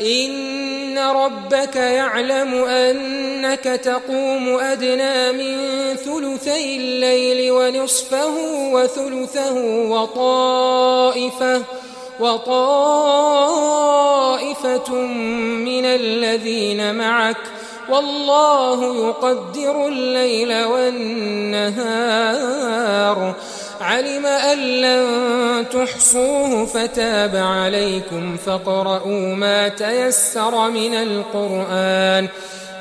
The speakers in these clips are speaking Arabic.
إن ربك يعلم أنك تقوم أدنى من ثلثي الليل ونصفه وثلثه وطائفة من الذين معك والله يقدر الليل والنهار علم أن لن تحصوه فتاب عليكم فاقرؤوا ما تيسر من القرآن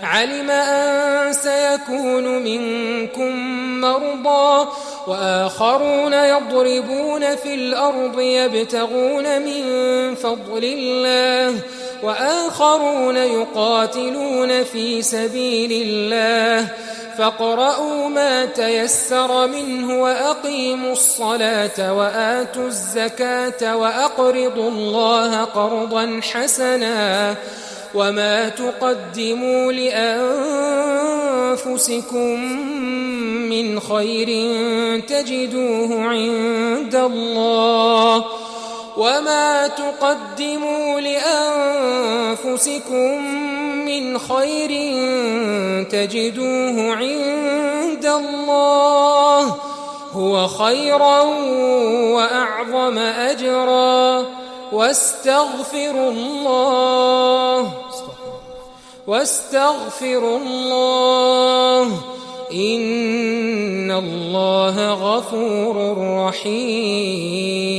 علم أن سيكون منكم مرضى وآخرون يضربون في الأرض يبتغون من فضل الله وآخرون يقاتلون في سبيل الله فاقرؤوا ما تيسر منه وأقيموا الصلاة وآتوا الزكاة وأقرضوا الله قرضا حسنا وما تقدموا لأنفسكم من خير تجدوه عند الله وما تقدموا لأنفسكم من خير تجدوه عند الله هو خيرا وأعظم أجرا واستغفروا الله إن الله غفور رحيم.